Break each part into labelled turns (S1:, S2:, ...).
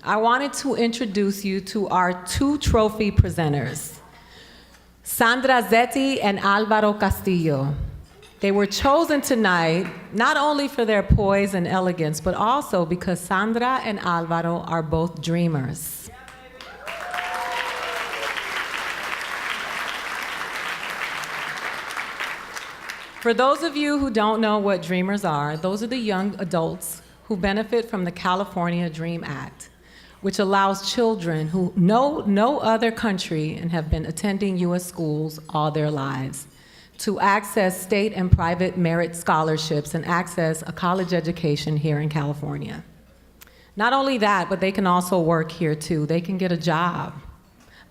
S1: I wanted to introduce you to our two trophy presenters, Sandra Zetti and Alvaro Castillo. They were chosen tonight not only for their poise and elegance, but also because Sandra and Alvaro are both dreamers. For those of you who don't know what dreamers are, those are the young adults who benefit from the California Dream Act, which allows children who know no other country and have been attending U.S. schools all their lives to access state and private merit scholarships and access a college education here in California. Not only that, but they can also work here too. They can get a job.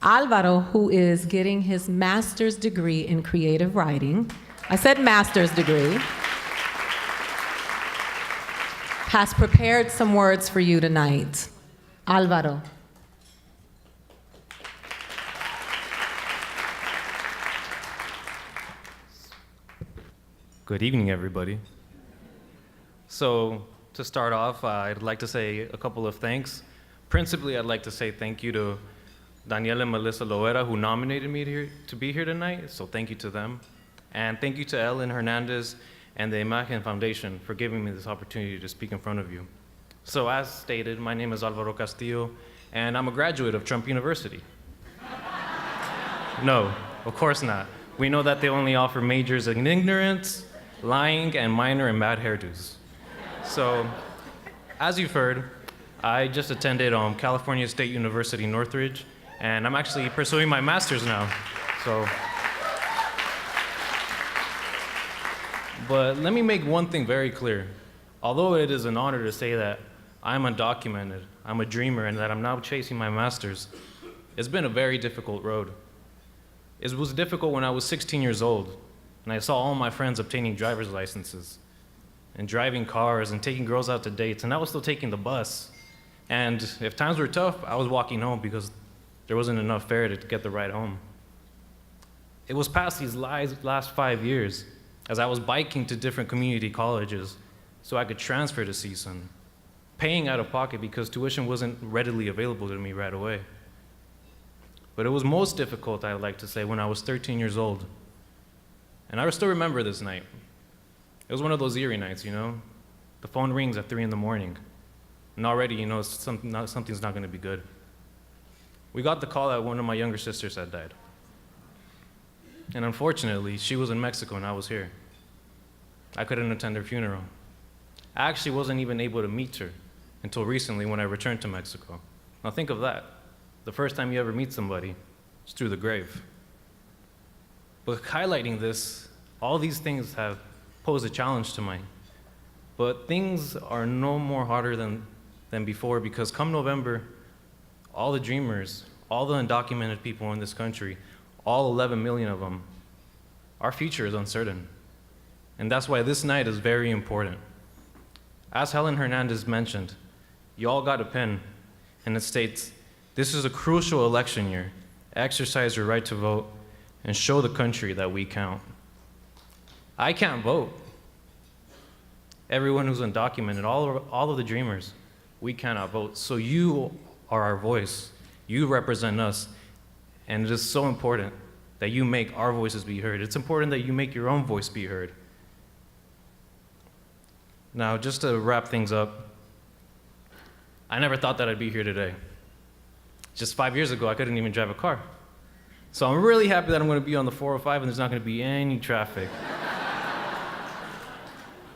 S1: Alvaro, who is getting his master's degree in creative writing, I said master's degree, has prepared some words for you tonight. Alvaro.
S2: Good evening, everybody. So, to start off, I'd like to say a couple of thanks. Principally, I'd like to say thank you to Danielle and Melissa Loera, who nominated me to be here tonight, so thank you to them. And thank you to Ellen Hernandez and the Imagen Foundation for giving me this opportunity to speak in front of you. So as stated, my name is Alvaro Castillo, and I'm a graduate of Trump University. No, of course not. We know that they only offer majors in ignorance, lying, and minor in bad hairdos. So, as you've heard, I just attended California State University, Northridge, and I'm actually pursuing my master's now. But let me make one thing very clear. Although it is an honor to say that I'm undocumented, I'm a dreamer, and that I'm now chasing my master's, it's been a very difficult road. It was difficult when I was 16 years old, and I saw all my friends obtaining driver's licenses, and driving cars, and taking girls out to dates, and I was still taking the bus. And if times were tough, I was walking home because there wasn't enough fare to get the ride home. It was past these last 5 years as I was biking to different community colleges so I could transfer to CSUN, paying out of pocket because tuition wasn't readily available to me right away. But it was most difficult, I'd like to say, when I was 13 years old. And I still remember this night. It was one of those eerie nights, you know? The phone rings at 3 in the morning, and already, you know, something's not gonna be good. We got the call that one of my younger sisters had died. And unfortunately, she was in Mexico and I was here. I couldn't attend her funeral. I actually wasn't even able to meet her until recently when I returned to Mexico. Now think of that. The first time you ever meet somebody is through the grave. But highlighting this, all these things have posed a challenge to mine. But things are no more harder than before, because come November, all the dreamers, all the undocumented people in this country, all 11 million of them, our future is uncertain. And that's why this night is very important. As Helen Hernandez mentioned, you all got a pen, and it states, "This is a crucial election year. Exercise your right to vote and show the country that we count." I can't vote. Everyone who's undocumented, all of the dreamers, we cannot vote. So you are our voice. You represent us. And it is so important that you make our voices be heard. It's important that you make your own voice be heard. Now, just to wrap things up, I never thought that I'd be here today. Just 5 years ago, I couldn't even drive a car. So I'm really happy that I'm going to be on the 405 and there's not going to be any traffic.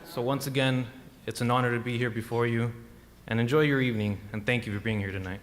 S2: So once again, it's an honor to be here before you, and enjoy your evening, and thank you for being here tonight.